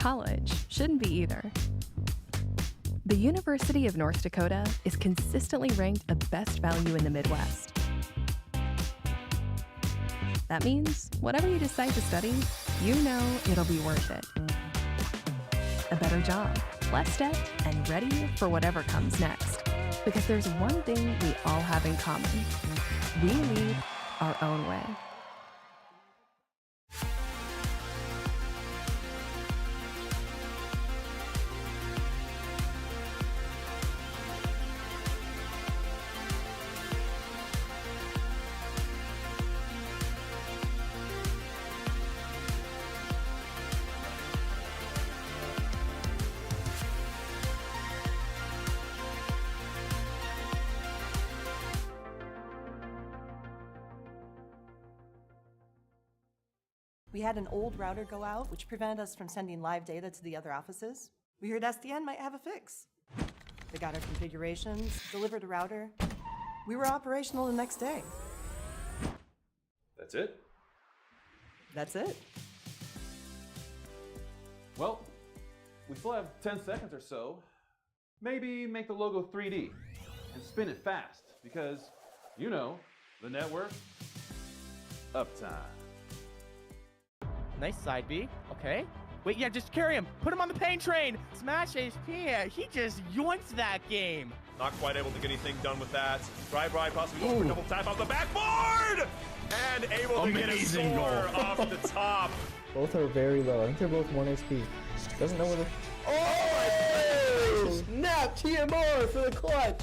College shouldn't be either. The University of North Dakota is consistently ranked a best value in the Midwest. That means whatever you decide to study, you know it'll be worth it. A better job, less debt, and ready for whatever comes next. Because there's one thing we all have in common. We lead our own way. We had an old router go out, which prevented us from sending live data to the other offices. We heard SDN might have a fix. They got our configurations, delivered a router. We were operational the next day. That's it? That's it. Well, we still have 10 seconds or so. Maybe make the logo 3D and spin it fast because, you know, the network, uptime. Nice side B. Okay. Wait, yeah, just carry him. Put him on the pain train. Smash HP. He just yoinked that game. Not quite able to get anything done with that. Bri possibly going for a double tap off the backboard! And able to get a score off the top. Both are very low. I think they're both 1 HP. Doesn't know where the... Oh! Snap! TMR for the clutch!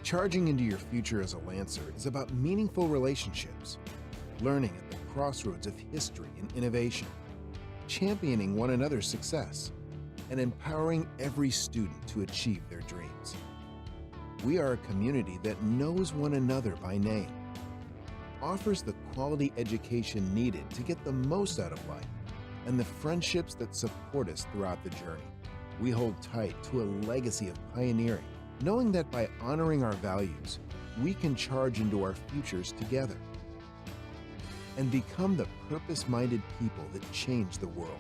Charging into your future as a Lancer is about meaningful relationships, learning at the crossroads of history and innovation, championing one another's success, and empowering every student to achieve their dreams. We are a community that knows one another by name, offers the quality education needed to get the most out of life, and the friendships that support us throughout the journey. We hold tight to a legacy of pioneering, knowing that by honoring our values, we can charge into our futures together and become the purpose-minded people that change the world.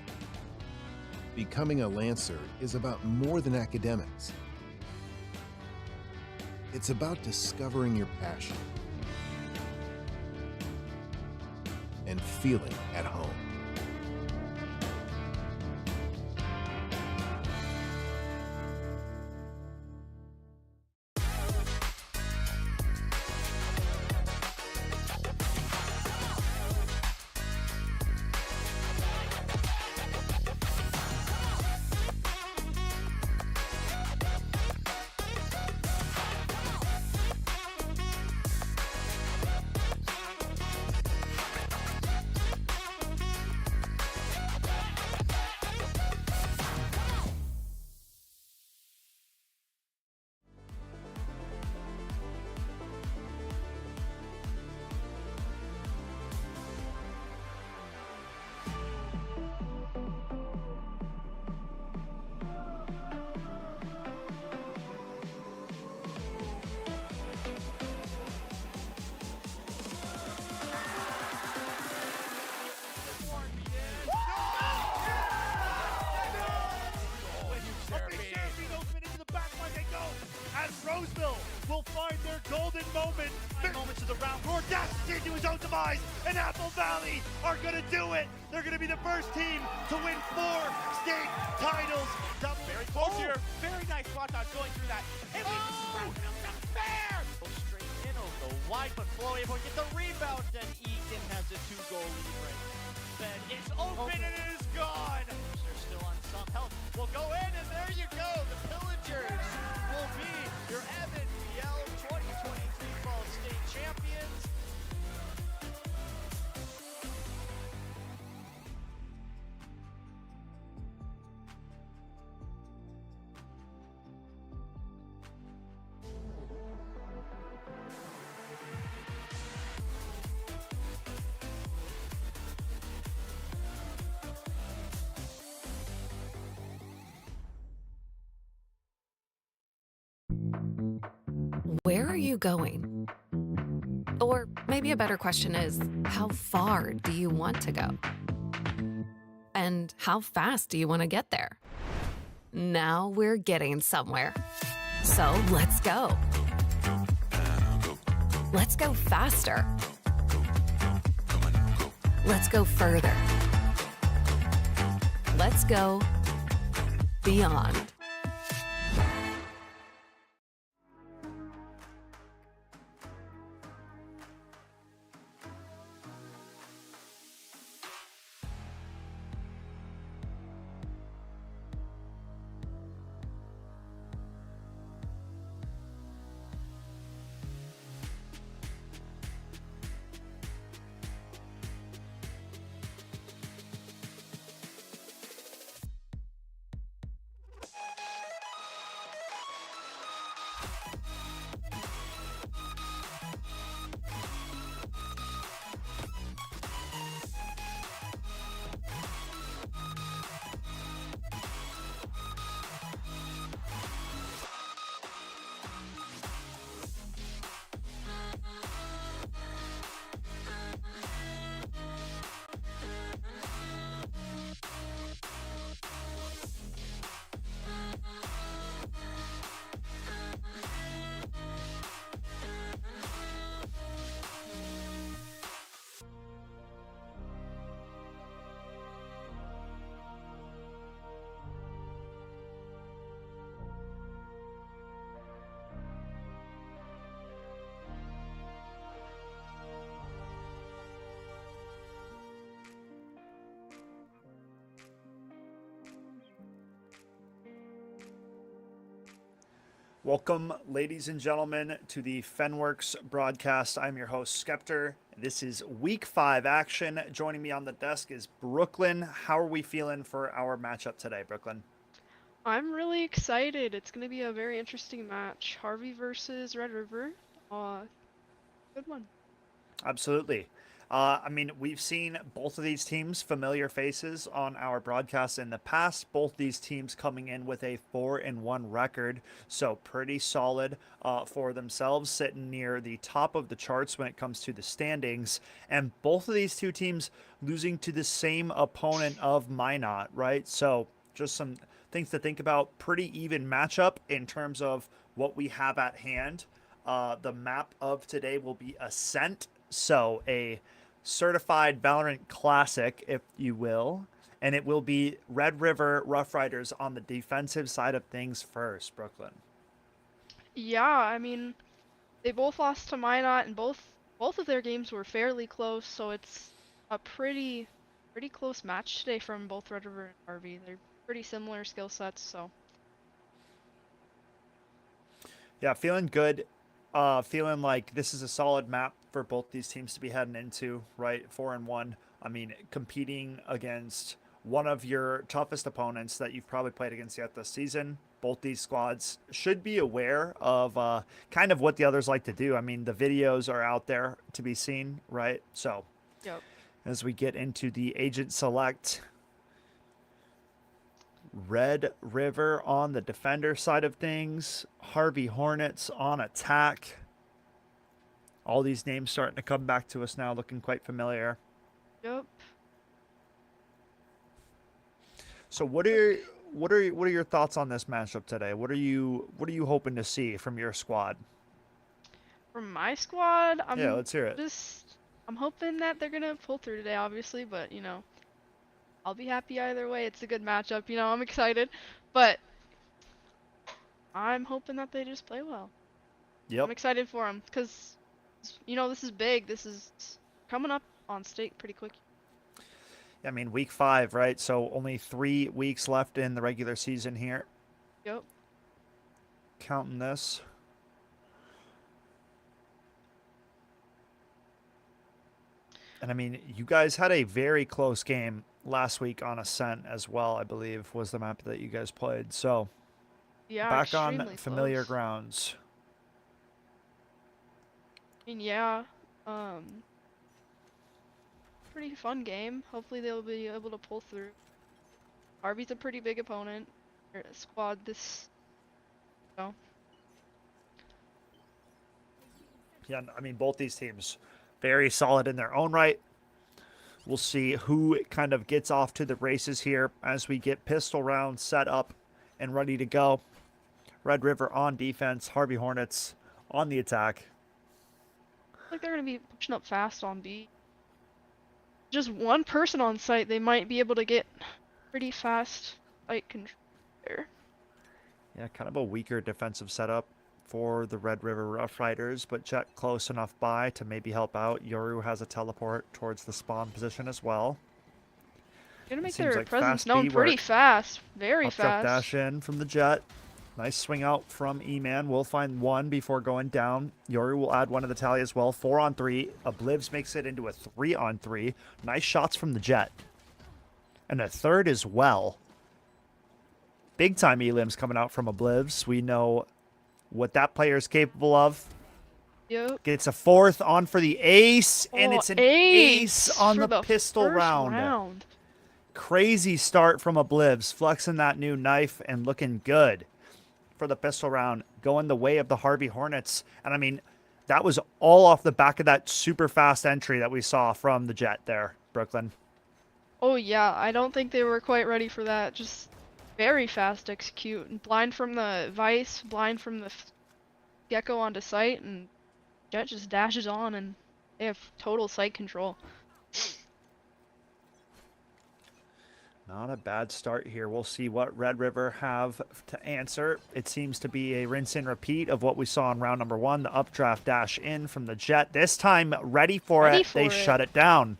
Becoming a Lancer is about more than academics. It's about discovering your passion and feeling at home. Roseville will find their golden moment. 5 moments of the round. Audacity to his own demise, and Apple Valley are going to do it. They're going to be the first team to win 4 state titles. Very close here. Very nice block on going through that. And we fair. Straight in over the wide, but Flo able to get the rebound and eke Dastian has a 2-goal lead right now. Then it's open and it is gone. They're still on some health. We'll go in and there you go. The Pillagers will be your MNBL 2023 Fall State champions. Where are you going? Or maybe a better question is, how far do you want to go? And how fast do you want to get there? Now we're getting somewhere. So let's go. Let's go faster. Let's go further. Let's go beyond. Welcome, ladies and gentlemen, to the Fenworks broadcast. I'm your host, Skeptor. This is Week 5 action. Joining me on the desk is Brooklyn. How are we feeling for our matchup today, Brooklyn? I'm really excited. It's going to be a very interesting match. Harvey versus Red River. Good one. Absolutely. We've seen both of these teams, familiar faces on our broadcasts in the past. Both these teams coming in with a 4-1 record, so pretty solid for themselves, sitting near the top of the charts when it comes to the standings. And both of these two teams losing to the same opponent of Minot, right? So just some things to think about. Pretty even matchup in terms of what we have at hand. The map of today will be Ascent, so a certified Valorant classic, if you will, and it will be Red River Rough Riders on the defensive side of things first, Brooklyn. Yeah, I mean, they both lost to Minot, and both of their games were fairly close, so it's a pretty close match today from both Red River and Harvey. They're pretty similar skill sets, so. Yeah, feeling good. Feeling like this is a solid map for both these teams to be heading into, right? 4-1. I mean, competing against one of your toughest opponents that you've probably played against yet this season. Both these squads should be aware of kind of what the others like to do. I mean, the videos are out there to be seen, right? So, Yep. As we get into the agent select, Red River on the defender side of things, Harvey Hornets on attack. All these names starting to come back to us now, looking quite familiar. Yep. So what are your thoughts on this matchup today? What are you hoping to see from your squad? From my squad, Yeah, let's hear it. I'm hoping that they're gonna pull through today, obviously, but you know, I'll be happy either way. It's a good matchup, you know, I'm excited, but I'm hoping that they just play well. Yep. I'm excited for them, because, you know, this is big. This is coming up on stake pretty quick. I mean, week 5, right? So only 3 weeks left in the regular season here. Yep. Counting this. And I mean, you guys had a very close game last week on Ascent as well, I believe, was the map that you guys played. So Yeah, back on extremely familiar close. grounds. I mean, yeah. Pretty fun game. Hopefully they'll be able to pull through. Harvey's a pretty big opponent. Their squad this. So. Yeah, I mean, both these teams very solid in their own right. We'll see who kind of gets off to the races here as we get pistol rounds set up and ready to go. Red River on defense, Harvey Hornets on the attack. Like they're gonna be pushing up fast on B. Just one person on site, they might be able to get pretty fast fight control there. Yeah, kind of a weaker defensive setup for the Red River Rough Riders, but Jet close enough by to maybe help out. Yoru has a teleport towards the spawn position as well. Gonna make seems their like presence fast known B pretty work. fast. Very Up jump fast. dash in from the Jet. Nice swing out from E-Man. We'll find one before going down. Yoru will add one to the tally as well. 4-on-3. Oblivs makes it into a 3-on-3. Nice shots from the Jet. And a third as well. Big time elims coming out from Oblivs. We know what that player is capable of. Yep. Gets a 4th on for the ace, and Oh, it's an ace on for the pistol first round. Crazy start from Oblivs, flexing that new knife and looking good for the pistol round, going the way of the Harvey Hornets. And I mean, that was all off the back of that super fast entry that we saw from the Jet there, Brooklyn. Oh yeah, I don't think they were quite ready for that. Just very fast execute. And blind from the Vice, blind from the Gecko onto site, and Jet just dashes on and they have total site control. Not a bad start here. We'll see what Red River have to answer. It seems to be a rinse and repeat of what we saw in round number 1. The updraft dash in from the Jet. This time, ready for it. They shut it down.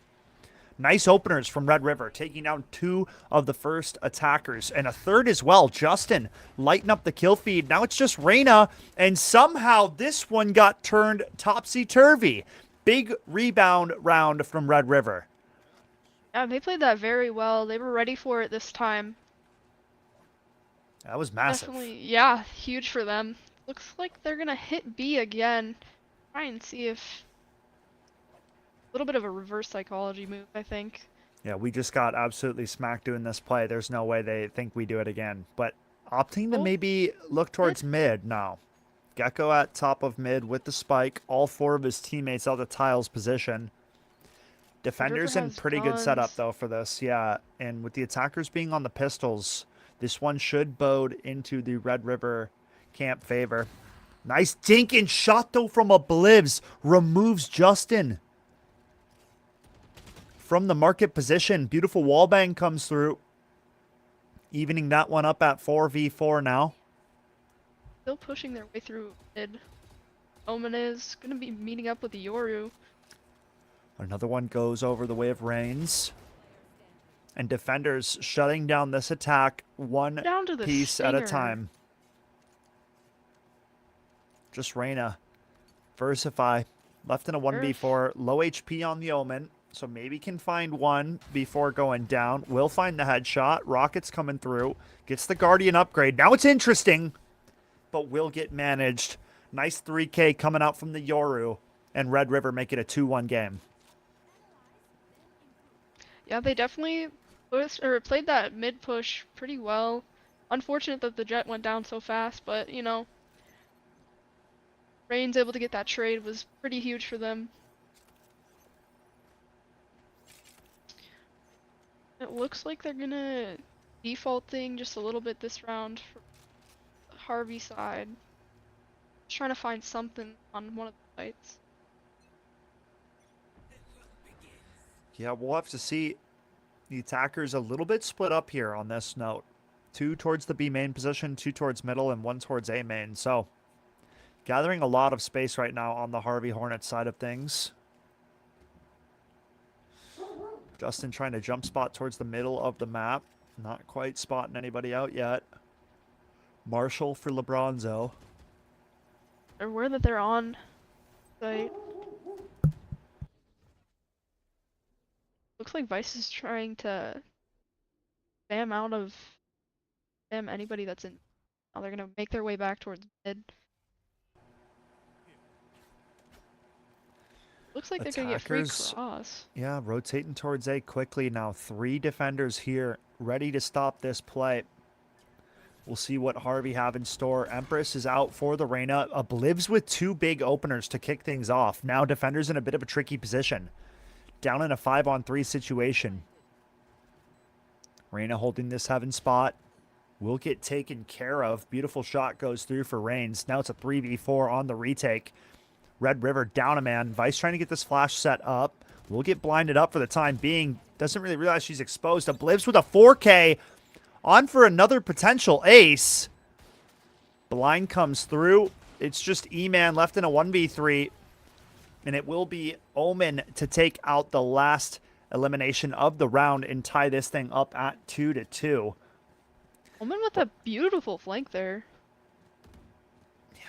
Nice openers from Red River, taking down 2 of the first attackers. And a third as well. Justin lighten up the kill feed. Now it's just Reyna. And somehow this one got turned topsy-turvy. Big rebound round from Red River. Yeah, they played that very well. They were ready for it this time. That was massive. Definitely, yeah, huge for them. Looks like they're gonna hit B again. Try and see if a little bit of a reverse psychology move, I think. Yeah, we just got absolutely smacked doing this play. There's no way they think we do it again. But opting to maybe look towards mid now. Gecko at top of mid with the spike. All 4 of his teammates out of tiles position. Defenders in pretty good setup, though, for this. Yeah, and with the attackers being on the pistols, this one should bode into the Red River camp favor. Nice dinking shot, though, from Oblivs. Removes Justin from the market position. Beautiful wallbang comes through. Evening that one up at 4v4 now. Still pushing their way through mid. Omen is gonna be meeting up with the Yoru. Another one goes over the way of Reigns. And defenders shutting down this attack one piece at a time. Just Reyna. Versify. Left in a 1v4. Low HP on the Omen. So maybe can find one before going down. Will find the headshot. Rocket's coming through. Gets the Guardian upgrade. Now it's interesting. But will get managed. Nice 3K coming out from the Yoru. And Red River make it a 2-1 game. Yeah, they definitely played that mid push pretty well. Unfortunate that the Jet went down so fast, but you know, Rain's able to get that trade was pretty huge for them. It looks like they're gonna defaulting just a little bit this round for Harvey side. Just trying to find something on one of the sites. Yeah, we'll have to see. The attackers a little bit split up here on this note. 2 towards the B main position, 2 towards middle, and 1 towards A main. So, gathering a lot of space right now on the Harvey Hornet side of things. Justin trying to jump spot towards the middle of the map. Not quite spotting anybody out yet. Marshall for LeBronzo. They're aware that they're on site. Looks like Vice is trying to spam anybody that's in. Now they're gonna make their way back towards mid. Looks like they're gonna get free Attackers, cross. yeah, rotating towards A quickly now. 3 defenders here, ready to stop this play. We'll see what Harvey have in store. Empress is out for the Reyna. Oblivs with 2 big openers to kick things off. Now defenders in a bit of a tricky position. Down in a 5-on-3 situation. Reyna holding this heaven spot. Will get taken care of. Beautiful shot goes through for Reigns. Now it's a 3v4 on the retake. Red River down a man. Vice trying to get this flash set up. Will get blinded up for the time being. Doesn't really realize she's exposed. Oblivs with a 4K. On for another potential ace. Blind comes through. It's just E-Man left in a 1v3. And it will be Omen to take out the last elimination of the round and tie this thing up at 2-2. Omen with a beautiful flank there.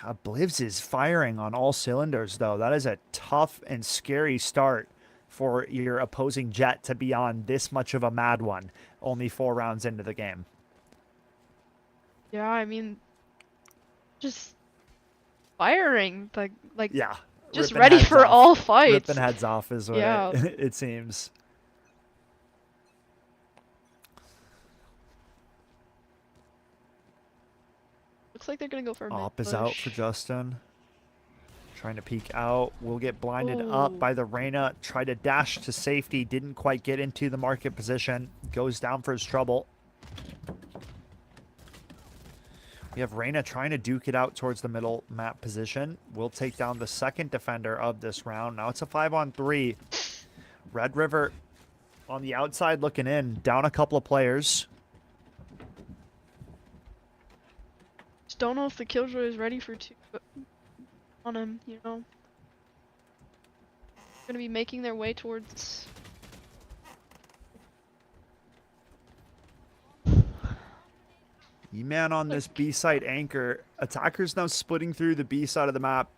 Yeah, Blivs is firing on all cylinders, though. That is a tough and scary start for your opposing Jet to be on this much of a mad one, only 4 rounds into the game. Yeah, I mean, just firing, like Yeah. just ripping ready heads for off. all fights. Ripping heads off is what Yeah. it seems. Looks like they're gonna go for a mid Op is out push. for Justin. Trying to peek out. Will get blinded up by the Reyna. Try to dash to safety. Didn't quite get into the market position. Goes down for his trouble. We have Reyna trying to duke it out towards the middle map position. Will take down the second defender of this round. Now it's a 5-on-3. Red River on the outside looking in. Down a couple of players. Just don't know if the Killjoy is ready for 2 on him, you know. Gonna be making their way towards E-Man on this B site anchor. Attackers now splitting through the B side of the map.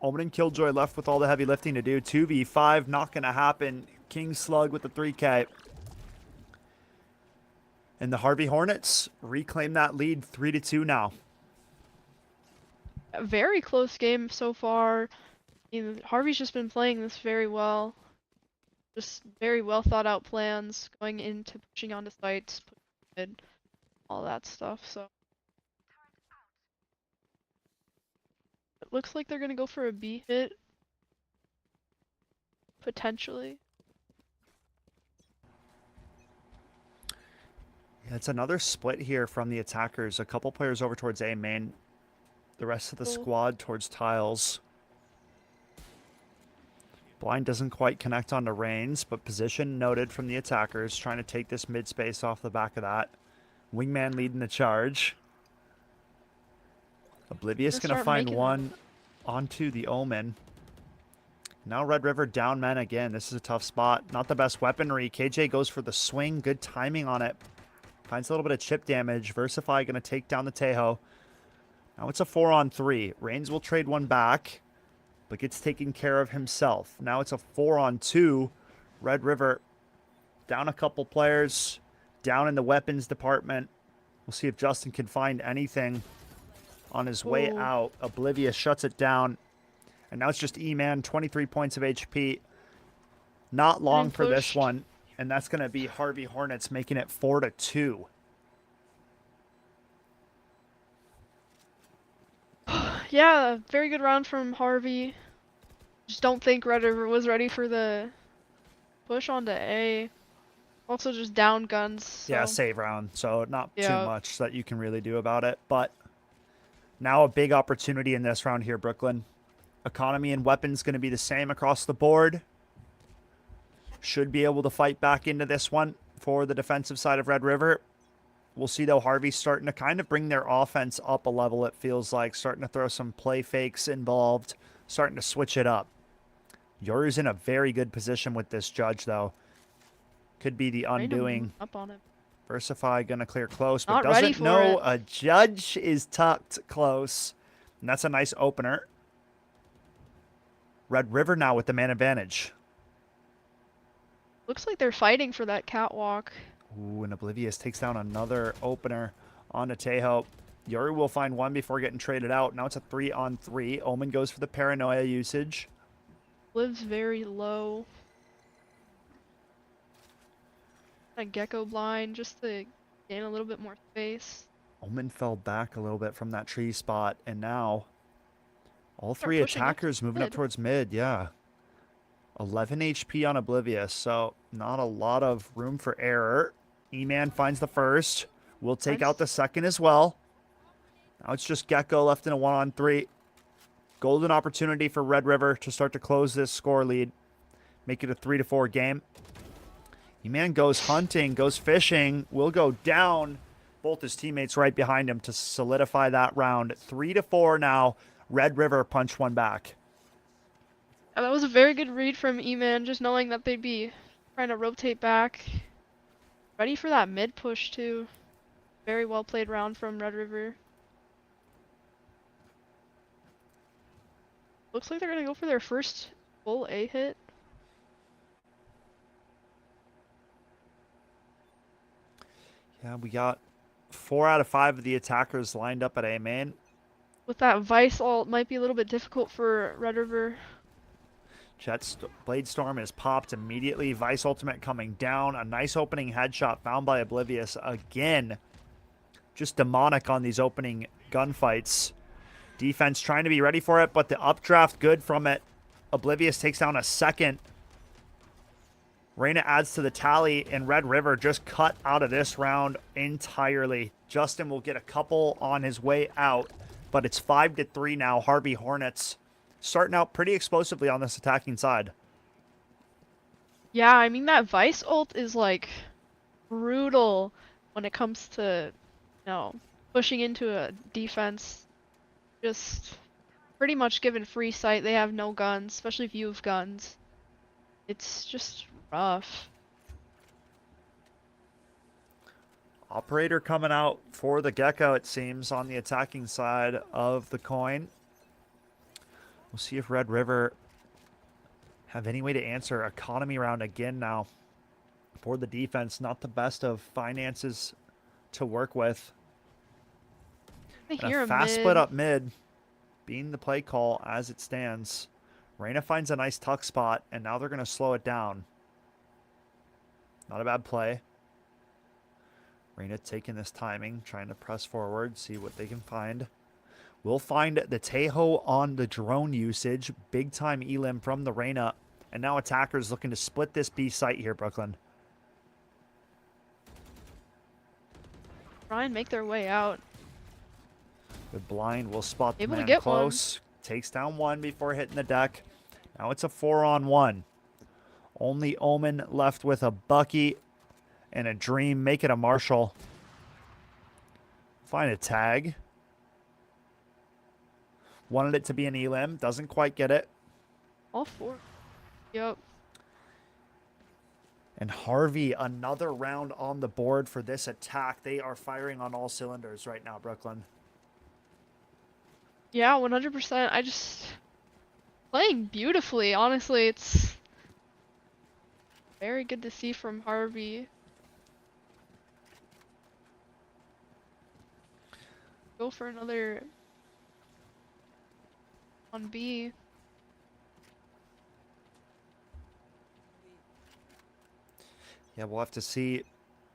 Omen and Killjoy left with all the heavy lifting to do. 2v5, not going to happen. King Slug with the 3K. And the Harvey Hornets reclaim that lead 3-2 now. a very close game so far. Harvey's just been playing this very well. Just very well thought out plans going into pushing onto sites, mid, all that stuff. So it looks like they're gonna go for a B hit, potentially. Yeah, it's another split here from the attackers. A couple players over towards A main. The rest of the squad towards tiles. Blind doesn't quite connect onto Reigns, but position noted from the attackers, trying to take this mid space off the back of that. Wingman leading the charge. Oblivious going to find one onto the Omen. Now Red River down men again. This is a tough spot. Not the best weaponry. KJ goes for the swing. Good timing on it. Finds a little bit of chip damage. Versify going to take down the Tejo. Now it's a 4-on-3. Reigns will trade one back, but gets taken care of himself. Now it's a 4-on-2. Red River down a couple players, down in the weapons department. We'll see if Justin can find anything on his way out. Oblivious shuts it down. And now it's just E-Man, 23 points of HP. Not long for this one. And that's going to be Harvey Hornets making it 4-2. Yeah, very good round from Harvey. Just don't think Red River was ready for the push onto A. Also just down guns. So. Yeah, save round. So not too much that you can really do about it. But now a big opportunity in this round here, Brooklyn. Economy and weapons going to be the same across the board. Should be able to fight back into this one for the defensive side of Red River. We'll see, though, Harvey's starting to kind of bring their offense up a level, it feels like. Starting to throw some play fakes involved. Starting to switch it up. Yoru's in a very good position with this judge, though. Could be the Reyna undoing. moved up on him. Versify gonna clear close, but Not ready doesn't for know it. a judge is tucked close. And that's a nice opener. Red River now with the man advantage. Looks like they're fighting for that catwalk. Ooh, and Oblivious takes down another opener onto Tejo. Yuri will find one before getting traded out. Now it's a 3-on-3. Omen goes for the paranoia usage. Lives very low. A gecko blind just to gain a little bit more space. Omen fell back a little bit from that tree spot, and now all Start three pushing up attackers moving up mid. towards mid, yeah. 11 HP on Oblivious, so not a lot of room for error. E-Man finds the first. Will take out the second as well. Now it's just Gecko left in a 1-on-3. Golden opportunity for Red River to start to close this score lead. Make it a 3-4 game. E-Man goes hunting, goes fishing, will go down. Both his teammates right behind him to solidify that round. 3-4 now. Red River punched one back. That was a very good read from E-Man, just knowing that they'd be trying to rotate back. Ready for that mid push too. Very well played round from Red River. Looks like they're gonna go for their first full A hit. Yeah, we got 4 out of 5 of the attackers lined up at A main. With that Vice ult, might be a little bit difficult for Red River. Blade Storm is popped immediately. Vice Ultimate coming down. A nice opening headshot found by Oblivious again. Just demonic on these opening gunfights. Defense trying to be ready for it, but the updraft good from it. Oblivious takes down a second. Reyna adds to the tally, and Red River just cut out of this round entirely. Justin will get a couple on his way out, but it's 5-3 now. Harvey Hornets starting out pretty explosively on this attacking side. Yeah, I mean that Vice ult is like brutal when it comes to, you know, pushing into a defense. Just pretty much given free sight. They have no guns, especially if you have guns. It's just rough. Operator coming out for the Gecko, it seems, on the attacking side of the coin. We'll see if Red River have any way to answer. Economy round again now for the defense. Not the best of finances to work with. I And hear a fast mid. split up mid being the play call as it stands. Reyna finds a nice tuck spot, and now they're going to slow it down. Not a bad play. Reyna taking this timing, trying to press forward, see what they can find. We'll find the Tejo on the drone usage. Big time elim from the Reyna. And now attackers looking to split this B site here, Brooklyn. Try and make their way out. The blind will spot the Able to man get close. Takes down one before hitting the deck. Now it's a 4-on-1. Only Omen left with a Bucky and a Dream. Make it a Marshall. Find a tag. Wanted it to be an elim. Doesn't quite get it. All four. Yep. And Harvey, another round on the board for this attack. They are firing on all cylinders right now, Brooklyn. Yeah, 100%. I just playing beautifully. Honestly, it's very good to see from Harvey. Go for another on B. Yeah, we'll have to see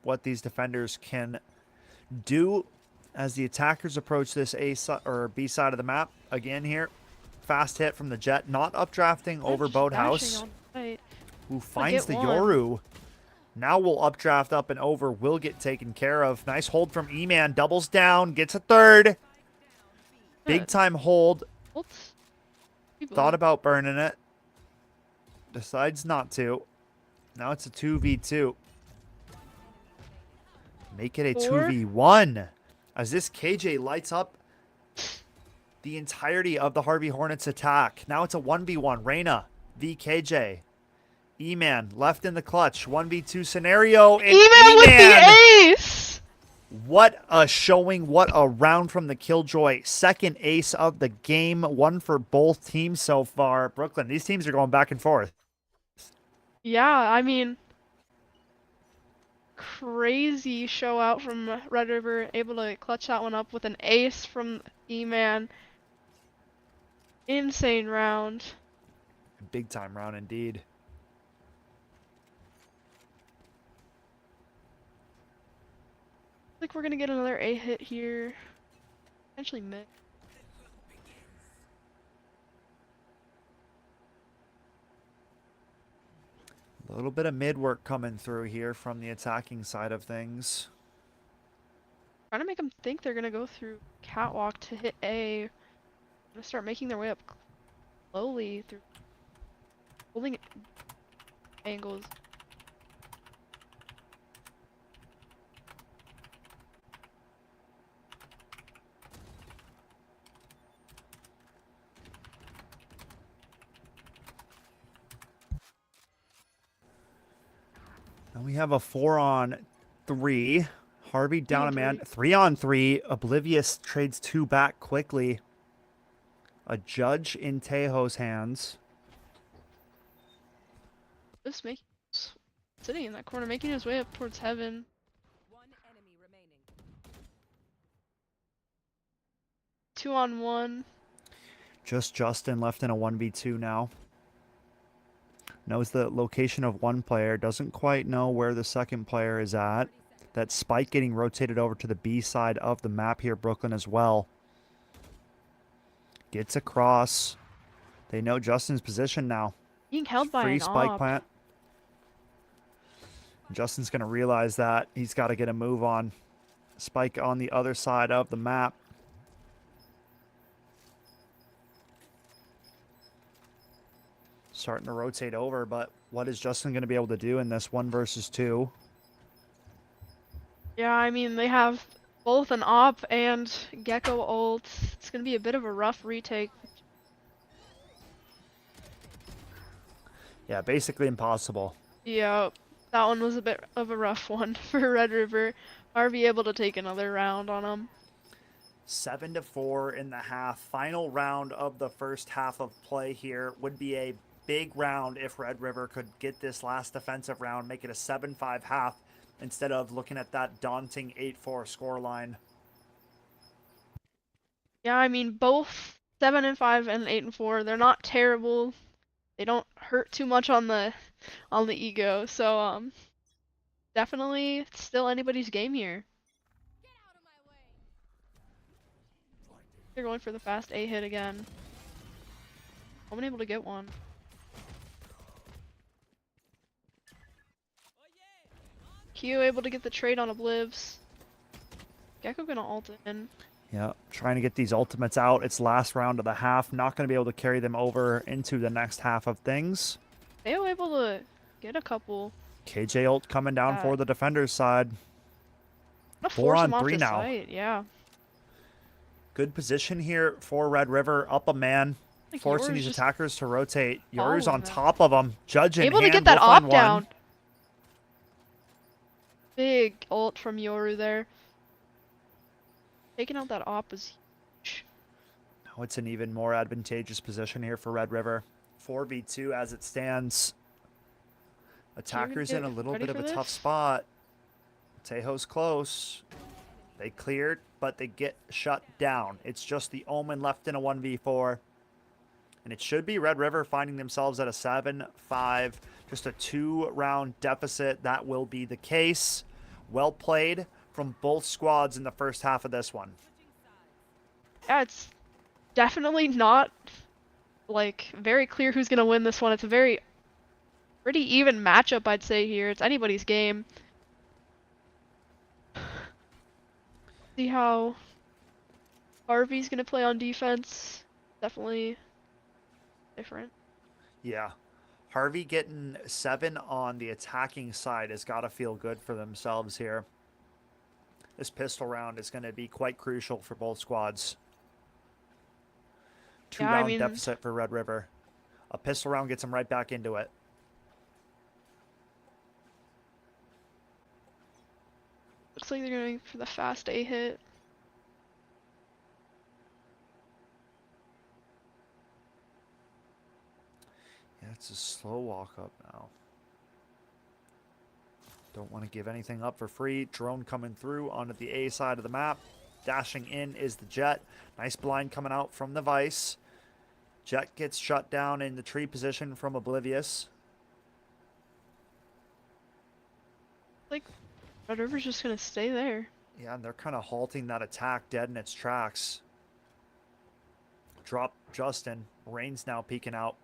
what these defenders can do as the attackers approach this A side or B side of the map. Again here, fast hit from the Jet, not updrafting over Just Boathouse, dashing on right. who finds the get one. Yoru. Now we'll updraft up and over, will get taken care of. Nice hold from E-Man, doubles down, gets a third. Big Good. time hold. Oops. Thought about burning it. Decides not to. Now it's a 2v2. Make it a Four. 2v1. As this KJ lights up the entirety of the Harvey Hornets attack. Now it's a 1v1. Reyna v KJ. E-Man left in the clutch. 1v2 scenario. And Even with the ace! What a showing. What a round from the Killjoy. Second ace of the game. One for both teams so far. Brooklyn, these teams are going back and forth. Yeah, I mean, crazy show out from Red River, able to clutch that one up with an ace from E-Man. Insane round. Big time round indeed. Like we're gonna get another A hit here. Potentially mid. A little bit of mid work coming through here from the attacking side of things. Trying to make them think they're gonna go through catwalk to hit A. Gonna start making their way up slowly through holding angles. Now we have a 4-on-3. Harvey down a man. 3-on-3. Oblivious trades 2 back quickly. A judge in Tejo's hands. Just sitting in that corner, making his way up towards heaven. One enemy remaining. 2-on-1. Just Justin left in a 1v2 now. Knows the location of one player. Doesn't quite know where the second player is at. That Spike getting rotated over to the B side of the map here, Brooklyn as well. Gets across. They know Justin's position now. Being held by Free an spike op. plant. Justin's going to realize that he's got to get a move on. Spike on the other side of the map. Starting to rotate over, but what is Justin going to be able to do in this 1 versus 2? Yeah, I mean, they have both an op and Gecko ult. It's gonna be a bit of a rough retake. Yeah, basically impossible. Yeah, that one was a bit of a rough one for Red River. Harvey able to take another round on them. 7-4 in the half. Final round of the first half of play here would be a big round if Red River could get this last defensive round, make it a 7-5 half instead of looking at that daunting 8-4 scoreline. Yeah, I mean, both 7-5 and 8-4, they're not terrible. They don't hurt too much on the ego, so definitely it's still anybody's game here. They're going for the fast A hit again. I'm unable to get one. Q able to get the trade on Oblivs. Gecko gonna ult in. Yeah, trying to get these ultimates out. It's last round of the half. Not going to be able to carry them over into the next half of things. They were able to get a couple. KJ ult coming down for the defender's side. 4-on-3 now. Site, yeah. Good position here for Red River. Up a man. Forcing these attackers to rotate. Yours on top of them. Judge in able hand. to get that We'll find op down. one. Big ult from Yoru there. Taking out that op was huge. Now it's an even more advantageous position here for Red River. 4v2 as it stands. Attackers in a little bit of a tough spot. Tejo's close. They cleared, but they get shut down. It's just the Omen left in a 1v4. And it should be Red River finding themselves at a 7-5. Just a 2-round deficit. That will be the case. Well played from both squads in the first half of this one. Yeah, it's definitely not like very clear who's gonna win this one. It's a pretty even matchup, I'd say here. It's anybody's game. See how Harvey's gonna play on defense. Definitely different. Yeah. Harvey getting 7 on the attacking side has got to feel good for themselves here. This pistol round is going to be quite crucial for both squads. 2-round deficit for Red River. A pistol round gets them right back into it. Looks like they're going for the fast A hit. Yeah, it's a slow walk up now. Don't want to give anything up for free. Drone coming through onto the A side of the map. Dashing in is the Jet. Nice blind coming out from the Vice. Jet gets shut down in the tree position from Oblivious. Like, Red River's just going to stay there. Yeah, and they're kind of halting that attack dead in its tracks. Drop Justin. Rain's now peeking out.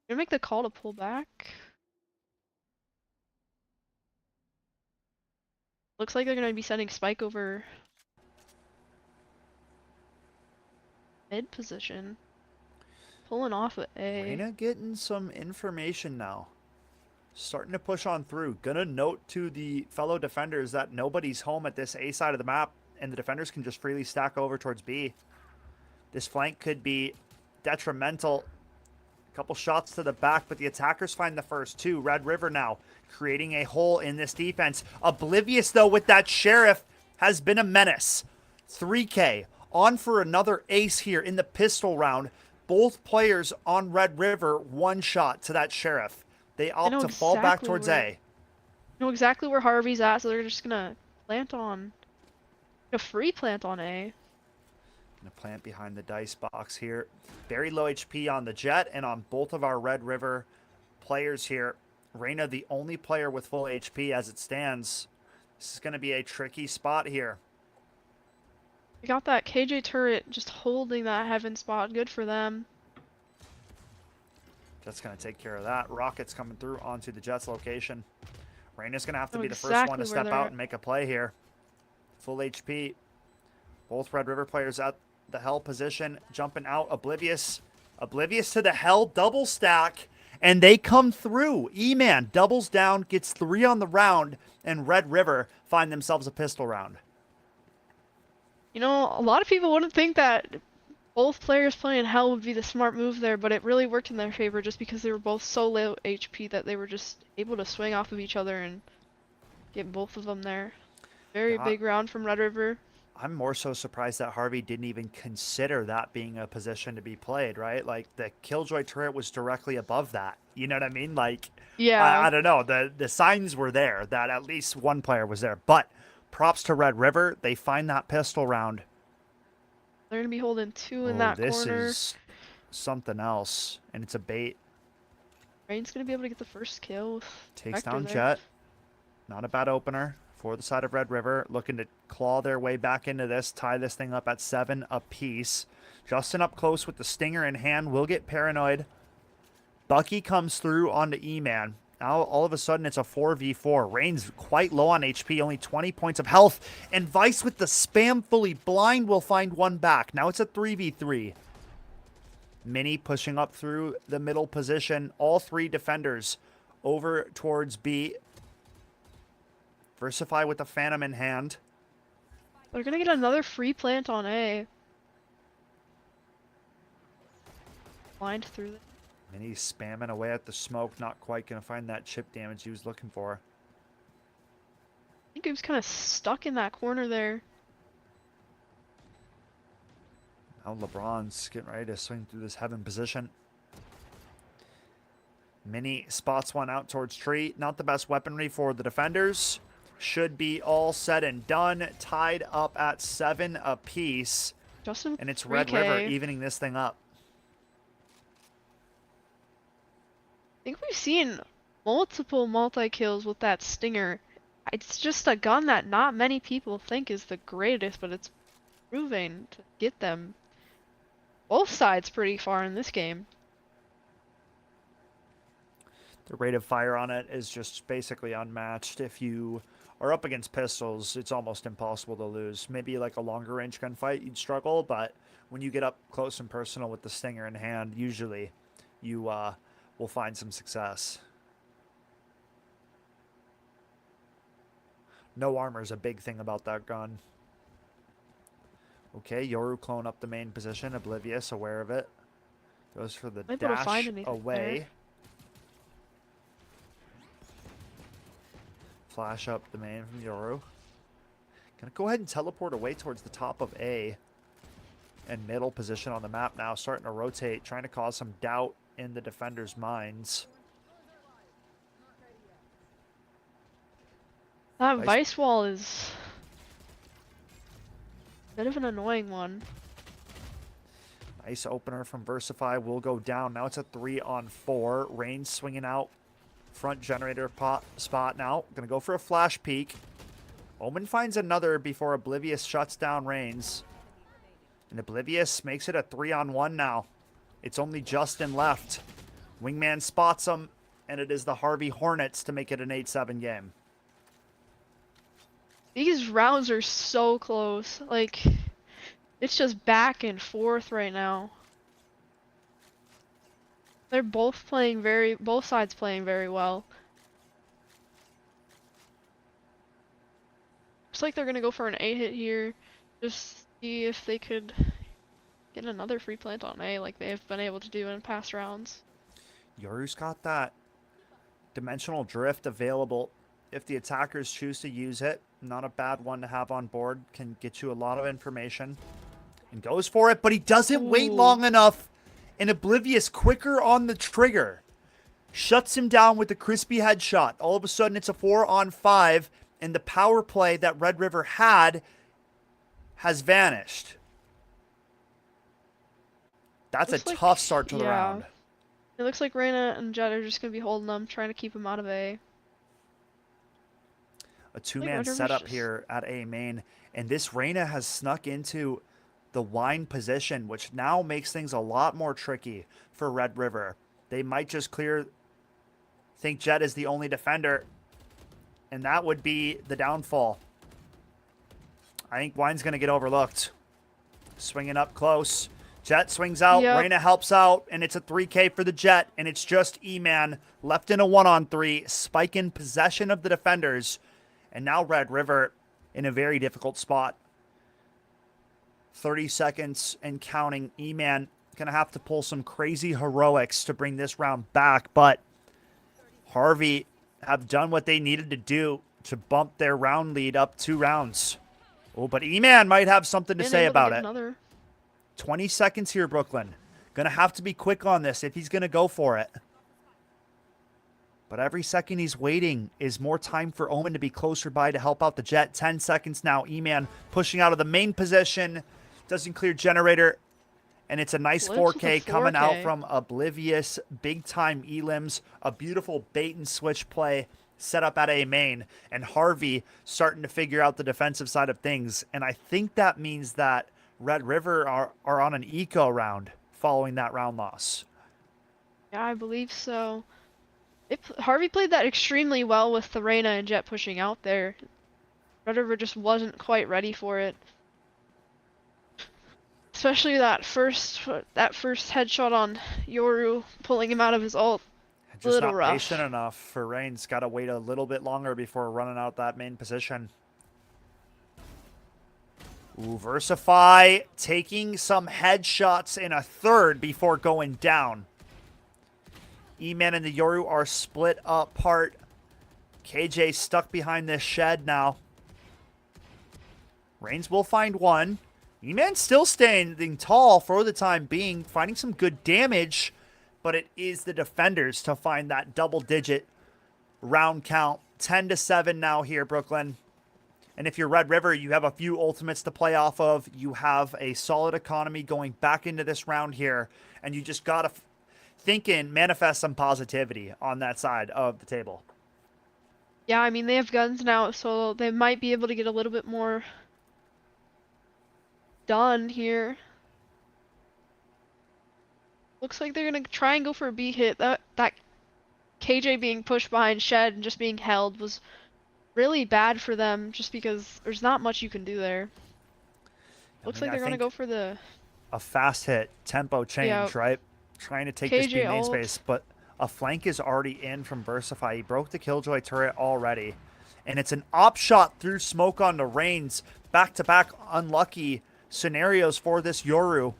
Gonna make the call to pull back. Looks like they're gonna be sending Spike over mid position. Pulling off at A. Reyna getting some information now. Starting to push on through. Gonna note to the fellow defenders that nobody's home at this A side of the map, and the defenders can just freely stack over towards B. This flank could be detrimental. Couple shots to the back, but the attackers find the first two. Red River now creating a hole in this defense. Oblivious, though, with that Sheriff has been a menace. 3K on for another ace here in the pistol round. Both players on Red River, one shot to that Sheriff. They opt to fall back towards A. I know exactly where Harvey's at, so they're just gonna plant on a free plant on A. Gonna plant behind the dice box here. Very low HP on the Jet and on both of our Red River players here. Reyna, the only player with full HP as it stands. This is going to be a tricky spot here. We got that KJ turret just holding that heaven spot. Good for them. Jet's going to take care of that. Rockets coming through onto the Jet's location. Reyna's going to have to be the first one to step out and make a play here. Full HP. Both Red River players at the Hell position, jumping out. Oblivious to the Hell double stack, and they come through. E-Man doubles down, gets 3 on the round, and Red River find themselves a pistol round. You know, a lot of people wouldn't think that both players playing Hell would be the smart move there, but it really worked in their favor just because they were both so low HP that they were just able to swing off of each other and get both of them there. Very big round from Red River. I'm more so surprised that Harvey didn't even consider that being a position to be played, right? Like, the Killjoy turret was directly above that. You know what I mean? Like, yeah. I don't know. The signs were there that at least one player was there. But props to Red River. They find that pistol round. They're going to be holding 2 in that this corner. Is something else, and it's a bait. Rain's going to be able to get the first kill. Takes down Jet. Not a bad opener for the side of Red River, looking to claw their way back into this, tie this thing up at 7 apiece. Justin up close with the stinger in hand, will get paranoid. Bucky comes through onto E-Man. Now, all of a sudden, it's a 4v4. Rain's quite low on HP, only 20 points of health. And Vice with the spam fully blind will find one back. Now it's a 3v3. Mini pushing up through the middle position. All 3 defenders over towards B. Versify with the Phantom in hand. They're going to get another free plant on A. Blind through it. Mini spamming away at the smoke. Not quite going to find that chip damage he was looking for. I think he was kind of stuck in that corner there. Now LeBron's getting ready to swing through this heaven position. Mini spots one out towards tree. Not the best weaponry for the defenders. Should be all said and done. Tied up at 7 apiece. Justin, and it's Red River evening this thing up. I think we've seen multiple multi-kills with that Stinger. It's just a gun that not many people think is the greatest, but it's proving to get them both sides pretty far in this game. The rate of fire on it is just basically unmatched. If you are up against pistols, it's almost impossible to lose. Maybe like a longer range gunfight, you'd struggle, but when you get up close and personal with the Stinger in hand, usually you will find some success. No armor is a big thing about that gun. Okay, Yoru clone up the main position, Oblivious, aware of it. Goes for the dash away. Flash up the main from Yoru. Gonna go ahead and teleport away towards the top of A. And middle position on the map now, starting to rotate, trying to cause some doubt in the defenders' minds. That Vice Wall is a bit of an annoying one. Nice opener from Versify will go down. Now it's a 3-on-4. Rain swinging out. Front generator spot now. Gonna go for a flash peek. Omen finds another before Oblivious shuts down Reigns. And Oblivious makes it a 3-on-1 now. It's only Justin left. Wingman spots him, and it is the Harvey Hornets to make it an 8-7 game. These rounds are so close. Like, it's just back and forth right now. They're both sides playing very well. Looks like they're gonna go for an A hit here. Just see if they could get another free plant on A like they've been able to do in past rounds. Yoru's got that dimensional drift available if the attackers choose to use it. Not a bad one to have on board. Can get you a lot of information. And goes for it, but he doesn't wait long enough. And Oblivious quicker on the trigger. Shuts him down with a crispy headshot. All of a sudden it's a 4-on-5. And the power play that Red River had has vanished. That's a tough start to the round. It looks like Reyna and Jet are just going to be holding them, trying to keep him out of A. A two-man setup here at A main. And this Reyna has snuck into the wine position, which now makes things a lot more tricky for Red River. They might just think Jet is the only defender. And that would be the downfall. I think Wine's going to get overlooked. Swinging up close. Jet swings out. Yep. Reyna helps out. And it's a 3K for the Jet. And it's just E-Man left in a 1-on-3. Spike in possession of the defenders. And now Red River in a very difficult spot. 30 seconds and counting. E-Man going to have to pull some crazy heroics to bring this round back. But Harvey have done what they needed to do to bump their round lead up 2 rounds. Oh, but E-Man might have something to say about it. Another. 20 seconds here, Brooklyn. Gonna have to be quick on this if he's gonna go for it. But every second he's waiting is more time for Omen to be closer by to help out the Jet. 10 seconds now. E-Man pushing out of the main position. Doesn't clear generator. And it's a nice 4K coming out from Oblivious. Big time elims. A beautiful bait and switch play set up at A main. And Harvey starting to figure out the defensive side of things. And I think that means that Red River are on an eco round following that round loss. Yeah, I believe so. Harvey played that extremely well with the Reyna and Jet pushing out there. Red River just wasn't quite ready for it. Especially that first headshot on Yoru, pulling him out of his ult. Just a little not rough. patient enough for Reigns. Got to wait a little bit longer before running out that main position. Ooh, Versify taking some headshots in a third before going down. E-Man and the Yoru are split apart. KJ stuck behind this shed now. Reigns will find one. E-Man still standing tall for the time being, finding some good damage, but it is the defenders to find that double-digit round count. 10-7 now here, Brooklyn. And if you're Red River, you have a few ultimates to play off of. You have a solid economy going back into this round here, and you just got to think and manifest some positivity on that side of the table. Yeah, I mean, they have guns now, so they might be able to get a little bit more done here. Looks like they're gonna try and go for a B hit. That KJ being pushed behind Shed and just being held was really bad for them, just because there's not much you can do there. Looks like they're gonna go for a fast hit tempo change, right? Trying to take this B main space, but a flank is already in from Versify. He broke the Killjoy turret already, and it's an op shot through smoke onto Reigns. Back-to-back unlucky scenarios for this Yoru.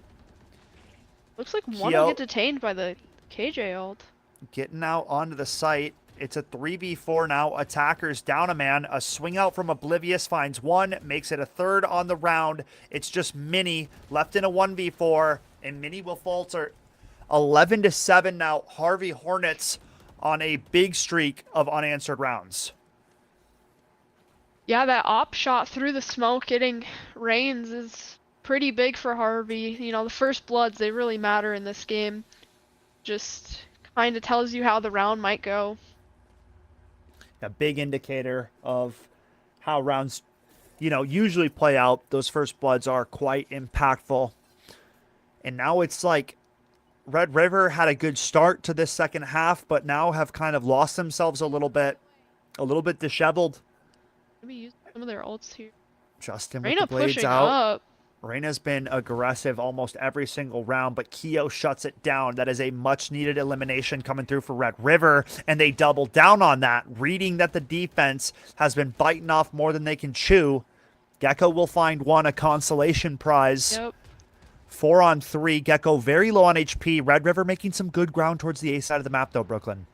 Looks like one will get detained by the KJ ult. Getting out onto the site. It's a 3v4 now. Attackers down a man. A swing out from Oblivious finds one, makes it a third on the round. It's just Mini left in a 1v4, and Mini will falter 11-7 now. Harvey Hornets on a big streak of unanswered rounds. Yeah, that op shot through the smoke getting Reigns is pretty big for Harvey. You know, the first bloods, they really matter in this game. Just kind of tells you how the round might go. A big indicator of how rounds, usually play out. Those first bloods are quite impactful. And now it's like Red River had a good start to this second half, but now have kind of lost themselves a little bit disheveled. Maybe use some of their ults here. Justin with Reyna the blades pushing out. up. Reyna's been aggressive almost every single round, but Keo shuts it down. That is a much-needed elimination coming through for Red River, and they double down on that, reading that the defense has been biting off more than they can chew. Gecko will find one, a consolation prize. Yep. 4-on-3. Gecko very low on HP. Red River making some good ground towards the A side of the map, though, Brooklyn.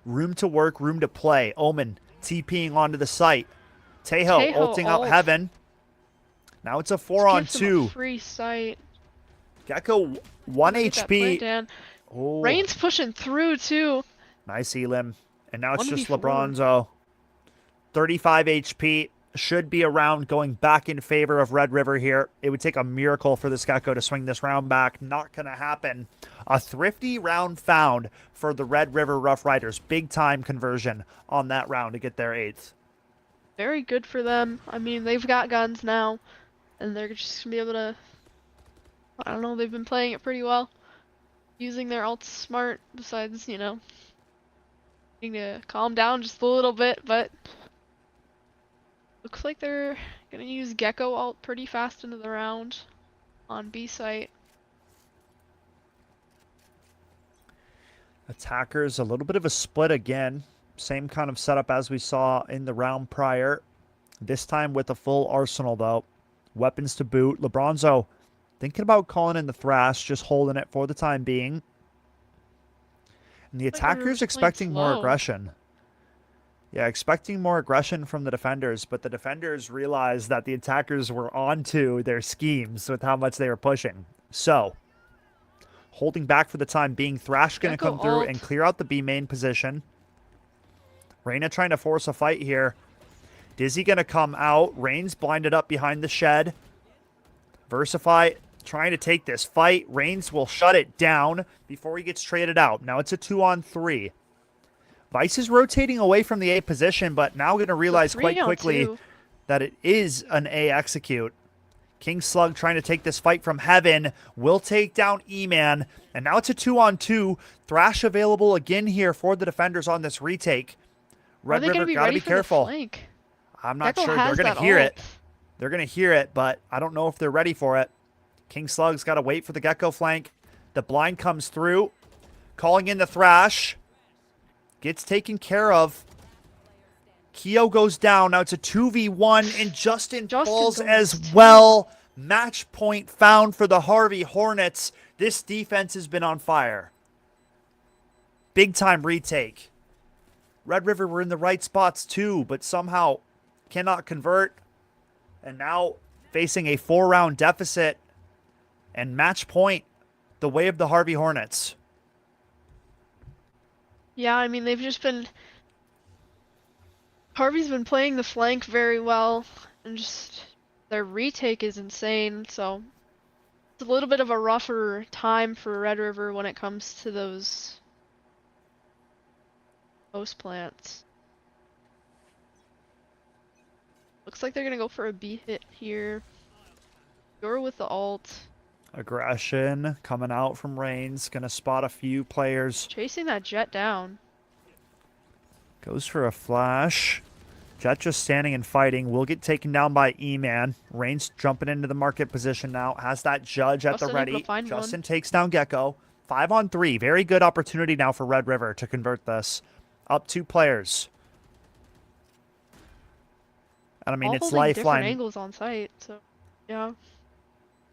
Room to work, room to play. Omen TPing onto the site. Teho ulting out Heaven. Now it's a 4-on-2. Free sight. Gecko 1 HP. Oh. Reigns pushing through too. Nice Elim. And now it's 1v4. just LeBronzo. 35 HP. Should be a round going back in favor of Red River here. It would take a miracle for this Gecko to swing this round back. Not going to happen. A thrifty round found for the Red River Rough Riders. Big time conversion on that round to get their 8th. Very good for them. I mean, they've got guns now. And they're just going to be able to... I don't know, they've been playing it pretty well. Using their ults smart, besides, needing to calm down just a little bit, but... Looks like they're going to use Gecko ult pretty fast into the round on B site. Attackers, a little bit of a split again. Same kind of setup as we saw in the round prior. This time with a full arsenal, though. Weapons to boot. LeBronzo thinking about calling in the Thrash, just holding it for the time being. And the attackers expecting more aggression. Yeah, expecting more aggression from the defenders, but the defenders realized that the attackers were onto their schemes with how much they were pushing. So, holding back for the time being. Thrash going to come through and clear out the B main position. Reyna trying to force a fight here. Dizzy going to come out. Reigns blinded up behind the shed. Versify trying to take this fight. Reigns will shut it down before he gets traded out. Now it's a 2-on-3. Vice is rotating away from the A position, but now going to realize quite quickly that it is an A execute. King Slug trying to take this fight from Heaven. Will take down E-Man. And now it's a 2-on-2. Thrash available again here for the defenders on this retake. Red River got to be careful. I'm not sure. They're going to hear it. They're going to hear it, but I don't know if they're ready for it. King Slug's got to wait for the Gecko flank. The blind comes through. Calling in the Thrash. Gets taken care of. Keo goes down. Now it's a 2v1, and Justin falls as well. Match point found for the Harvey Hornets. This defense has been on fire. Big time retake. Red River were in the right spots too, but somehow cannot convert. And now facing a 4-round deficit and match point the way of the Harvey Hornets. Yeah, I mean, they've just been... Harvey's been playing the flank very well, and just their retake is insane, so it's a little bit of a rougher time for Red River when it comes to those post plants. Looks like they're gonna go for a B hit here. You're with the ult. Aggression coming out from Reigns. Gonna spot a few players. Chasing that Jet down. Goes for a flash. Jet just standing and fighting. Will get taken down by E-Man. Reigns jumping into the market position now. Has that Judge at the ready. Justin takes down Gecko. 5-on-3. Very good opportunity now for Red River to convert this. Up 2 players. And I mean, it's lifeline. Different angles on site, so yeah.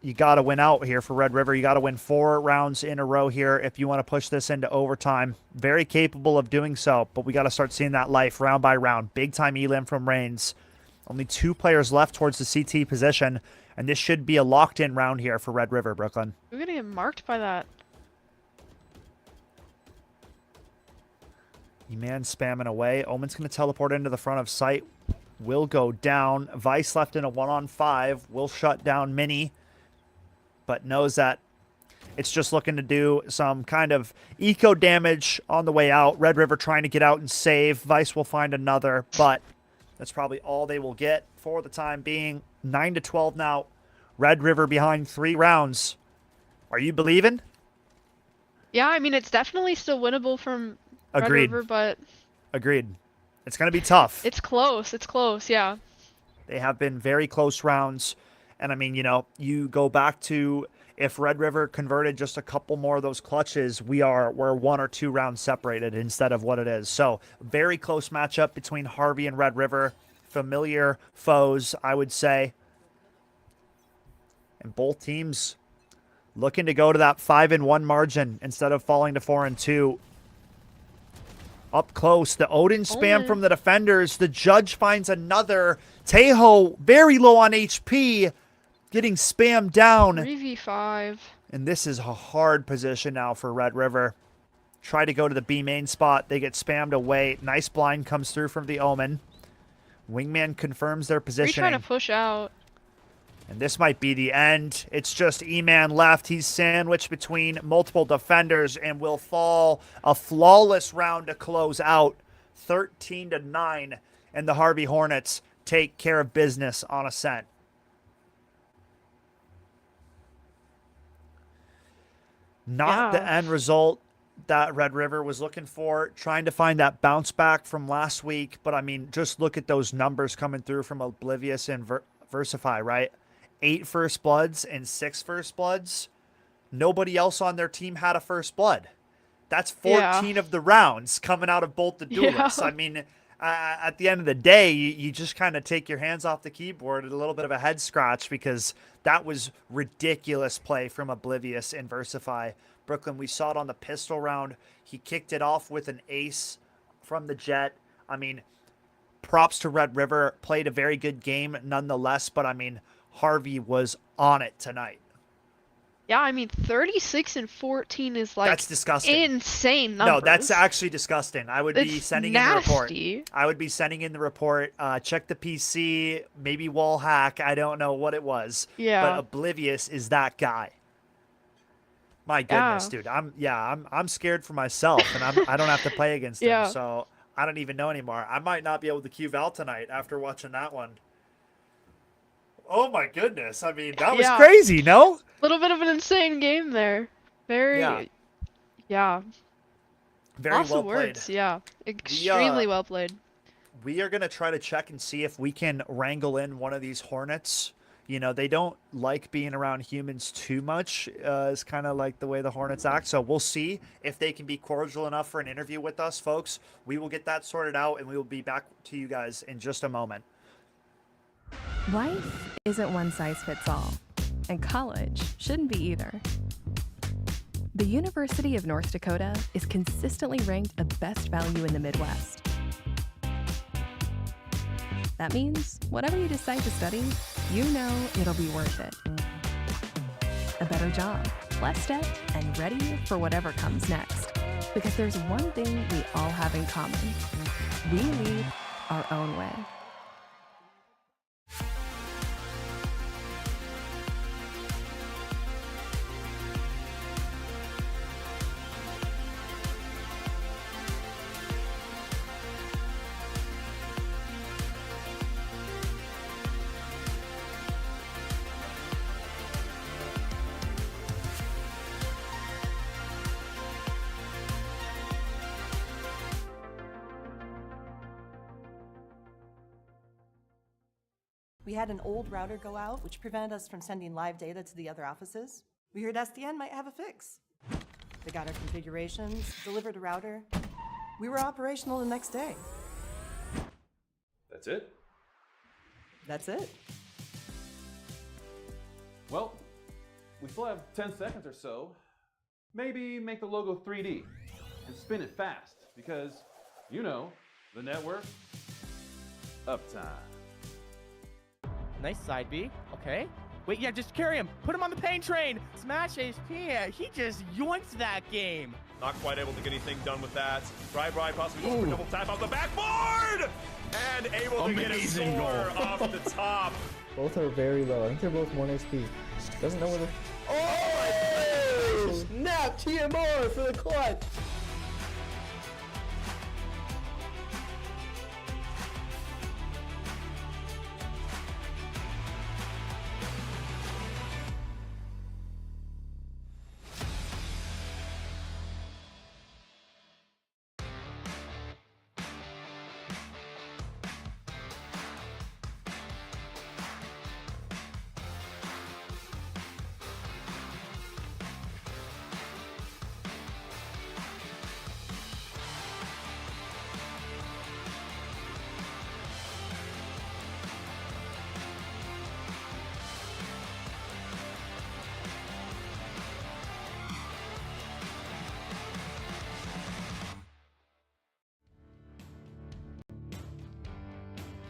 you got to win out here for Red River. You got to win 4 rounds in a row here if you want to push this into overtime. Very capable of doing so, but we got to start seeing that life round by round. Big time elim from Reigns. Only 2 players left towards the CT position, and this should be a locked-in round here for Red River, Brooklyn. We're gonna get marked by that. E-Man spamming away. Omen's going to teleport into the front of site. Will go down. Vice left in a 1-on-5. Will shut down Mini, but knows that it's just looking to do some kind of eco damage on the way out. Red River trying to get out and save. Vice will find another, but that's probably all they will get for the time being. 9-12 now. Red River behind 3 rounds. Are you believing? Yeah, I mean, it's definitely still winnable from Red Agreed. River, but Agreed. It's going to be tough. it's close. It's close, yeah. They have been very close rounds. And I mean, you know, you go back to if Red River converted just a couple more of those clutches, we're 1 or 2 rounds separated instead of what it is. So very close matchup between Harvey and Red River. Familiar foes, I would say. And both teams looking to go to that 5-1 margin instead of falling to 4-2. Up close, the Odin spam from the defenders. The judge finds another. Tejo very low on HP, getting spammed down. 3v5. And this is a hard position now for Red River. Try to go to the B main spot. They get spammed away. Nice blind comes through from the Omen. Wingman confirms their We're positioning. trying to push out. And this might be the end. It's just E-Man left. He's sandwiched between multiple defenders and will fall. A flawless round to close out. 13-9. And the Harvey Hornets take care of business on Ascent. Not the end result that Red River was looking for. Trying to find that bounce back from last week. But, I mean, just look at those numbers coming through from Oblivious and Versify, right? 8 first bloods and 6 first bloods. Nobody else on their team had a first blood. That's 14 of the rounds coming out of both the duelists. I mean, at the end of the day, you just kind of take your hands off the keyboard and a little bit of a head scratch because that was ridiculous play from Oblivious and Versify. Brooklyn, we saw it on the pistol round. He kicked it off with an ace from the Jet. I mean, props to Red River. Played a very good game nonetheless, but I mean, Harvey was on it tonight. Yeah, I mean, 36-14 is like that's disgusting. Insane numbers. No, that's actually disgusting. I would be sending in the report. I would be sending in the report. Check the PC, maybe wall hack. I don't know what it was. Yeah. But Oblivious is that guy. My goodness, dude. I'm scared for myself, and I don't have to play against him, so I don't even know anymore. I might not be able to queue Val tonight after watching that one. Oh my goodness. I mean, that was crazy, no? A little bit of an insane game there. Very, Very Lots well of words, played. Extremely well played. We are going to try to check and see if we can wrangle in one of these Hornets. You know, they don't like being around humans too much. It's kind of like the way the Hornets act. So we'll see if they can be cordial enough for an interview with us, folks. We will get that sorted out, and we will be back to you guys in just a moment. Life isn't one size fits all, and college shouldn't be either. The University of North Dakota is consistently ranked a best value in the Midwest. That means whatever you decide to study, you know it'll be worth it. A better job, less debt, and ready for whatever comes next. Because there's one thing we all have in common. We lead our own way. We had an old router go out, which prevented us from sending live data to the other offices. We heard SDN might have a fix. They got our configurations, delivered a router. We were operational the next day. That's it? That's it. Well, We still have 10 seconds or so. Maybe make the logo 3D and spin it fast because, you know, the network, uptime. Nice side B. Okay. Wait, yeah, just carry him. Put him on the pain train. Smash HP. Yeah, he just yoinked that game. Not quite able to get anything done with that. Dry possibly goes for double tap off the backboard! And able to get a score off the top. Both are very low. I think they're both 1 HP. Doesn't know where the... Oh! Snap! TMR for the clutch!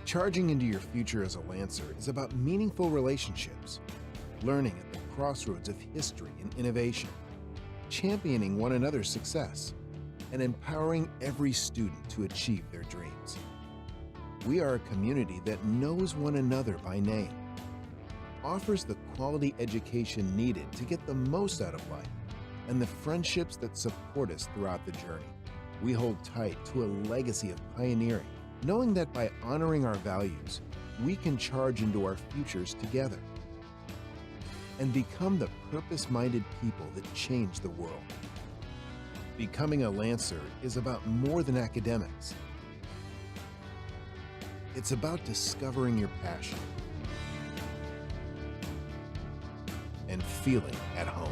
Charging into your future as a Lancer is about meaningful relationships, learning at the crossroads of history and innovation, championing one another's success, and empowering every student to achieve their dreams. We are a community that knows one another by name, offers the quality education needed to get the most out of life, and the friendships that support us throughout the journey. We hold tight to a legacy of pioneering, knowing that by honoring our values, we can charge into our futures together and become the purpose-minded people that change the world. Becoming a Lancer is about more than academics. It's about discovering your passion and feeling at home.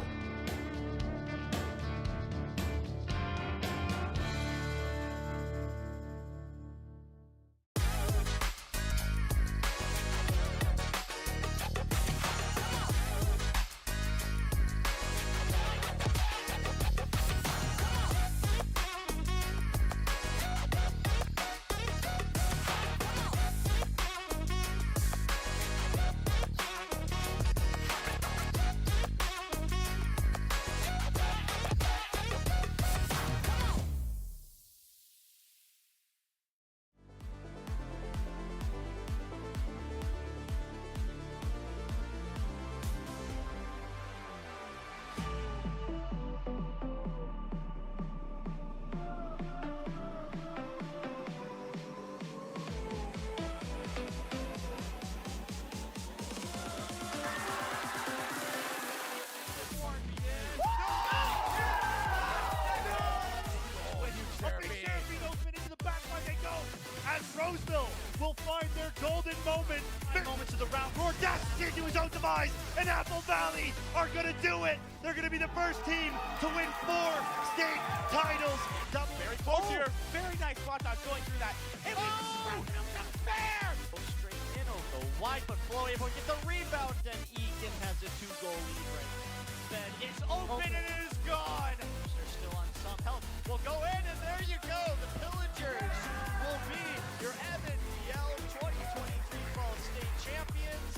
Roseville will find their golden moment. 9 moments of the round. Roar dashes into his own demise, and Apple Valley are going to do it. They're going to be the first team to win 4 state titles. Very close here. Very nice spot dodge going through that. It was fair. Straight in, go wide, but Flo able to get the rebound, and Egan has a 2-goal lead right now. Then it's open and it is gone. They're still on some health. We'll go in, and there you go. The Pillagers will be your Evan BL 2023 Fall State champions.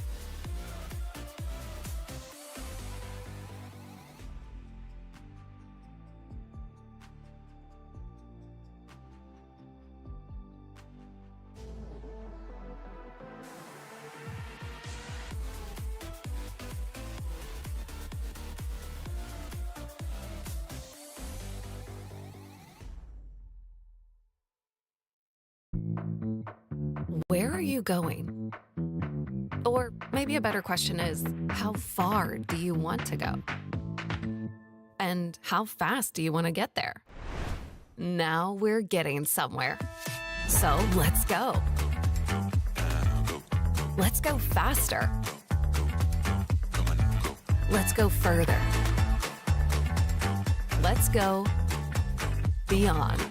Where are you going? Or maybe a better question is, how far do you want to go? And how fast do you want to get there? Now we're getting somewhere. So let's go. Let's go faster. Let's go further. Let's go beyond.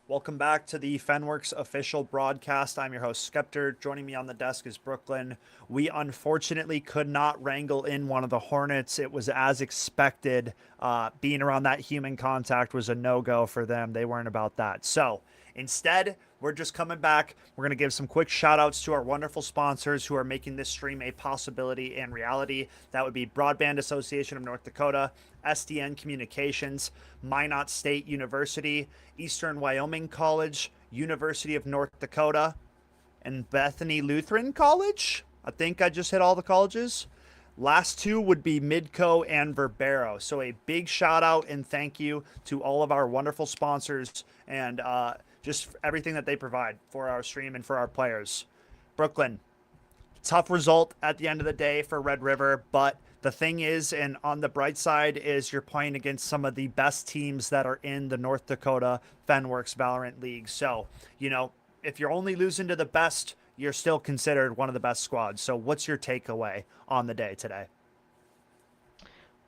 Welcome back to the Fenworks official broadcast. I'm your host, Skeptor. Joining me on the desk is Brooklyn. We unfortunately could not wrangle in one of the Hornets. It was as expected. Being around that human contact was a no-go for them. They weren't about that. So instead, we're just coming back. We're going to give some quick shout-outs to our wonderful sponsors who are making this stream a possibility and reality. That would be Broadband Association of North Dakota, SDN Communications, Minot State University, Eastern Wyoming College, University of North Dakota, and Bethany Lutheran College. I think I just hit all the colleges. Last two would be Midco and Verbero. So a big shout out and thank you to all of our wonderful sponsors and just everything that they provide for our stream and for our players. Brooklyn, tough result at the end of the day for Red River, but the thing is, and on the bright side, is you're playing against some of the best teams that are in the North Dakota Fenworks Valorant League. So, you know, if you're only losing to the best, you're still considered one of the best squads. So what's your takeaway on the day today?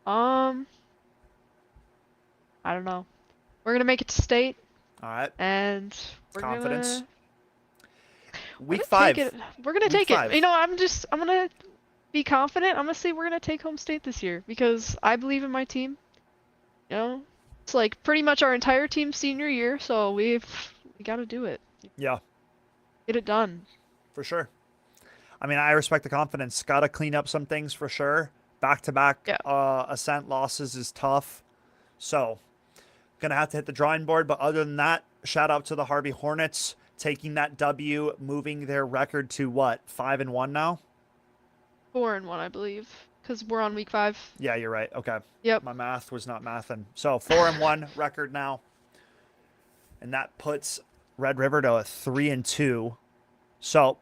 I don't know. We're gonna make it to state. All right. And we're Confidence. We're Week 5. We're gonna take five. it. You know, I'm gonna be confident. I'm gonna say we're gonna take home state this year because I believe in my team. You know, it's like pretty much our entire team senior year, so we gotta do it. Yeah, Get it done. for sure. I mean, I respect the confidence. Got to clean up some things for sure. Back-to-back Ascent losses is tough. So, going to have to hit the drawing board. But other than that, shout out to the Harvey Hornets taking that W, moving their record to what, 5-1 now? 4-1, I believe, because we're on week 5. Yeah, you're right. Okay. Yep. My math was not mathing. So 4-1 record now. And that puts Red River to a 3-2. So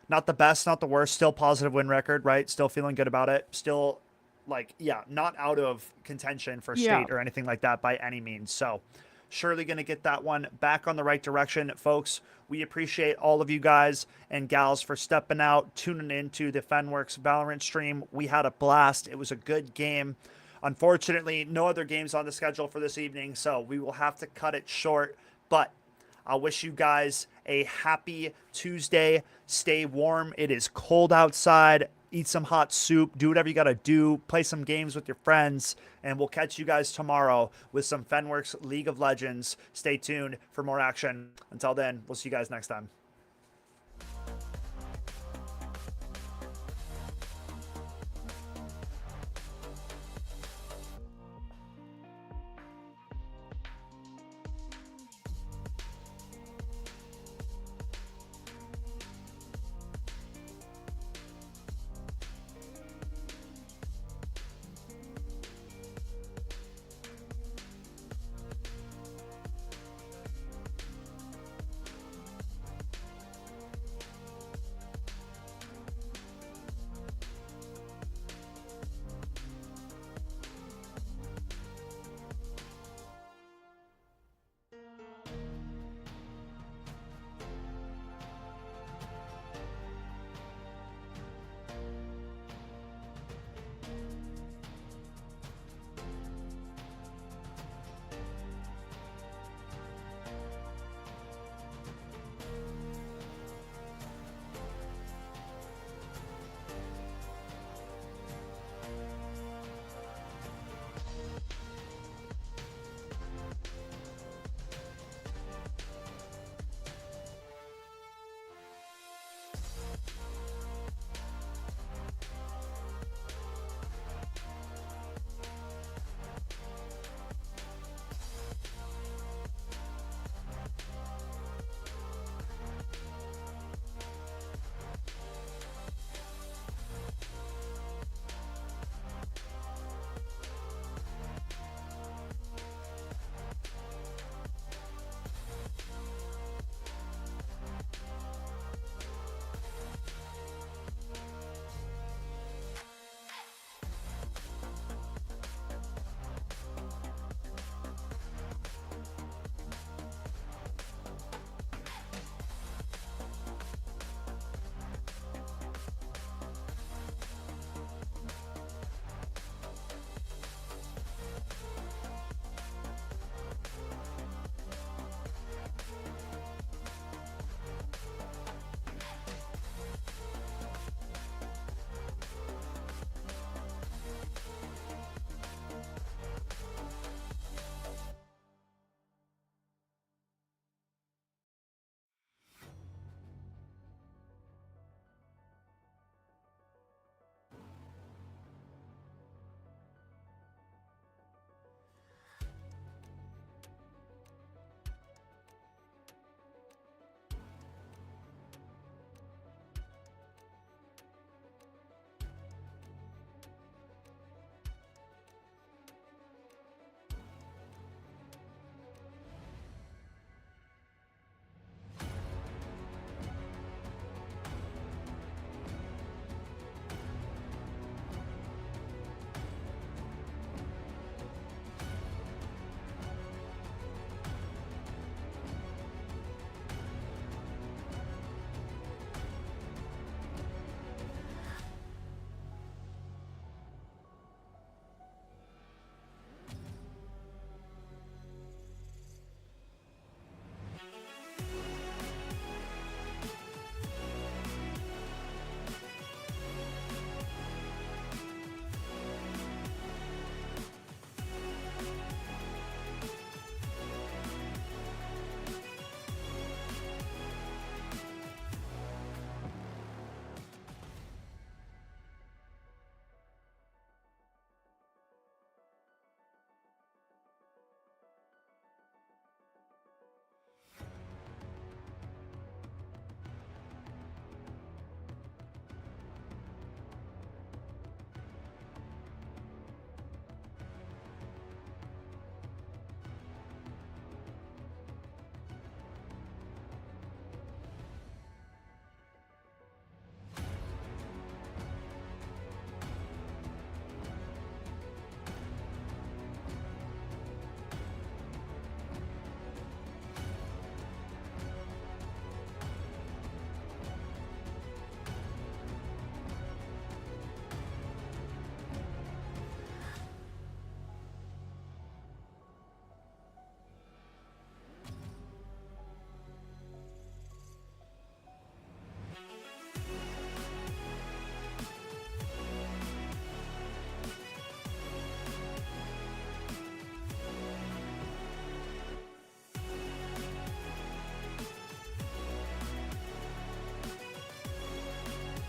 not the best, not the worst, still positive win record, right? Still feeling good about it. Still like, yeah, not out of contention for state or anything like that by any means. So surely going to get that one back on the right direction, folks. We appreciate all of you guys and gals for stepping out, tuning into the Fenworks Valorant stream. We had a blast. It was a good game. Unfortunately, no other games on the schedule for this evening, so we will have to cut it short. But I wish you guys a happy Tuesday. Stay warm. It is cold outside. Eat some hot soup. Do whatever you got to do. Play some games with your friends. And we'll catch you guys tomorrow with some Fenworks League of Legends. Stay tuned for more action. Until then, we'll see you guys next time.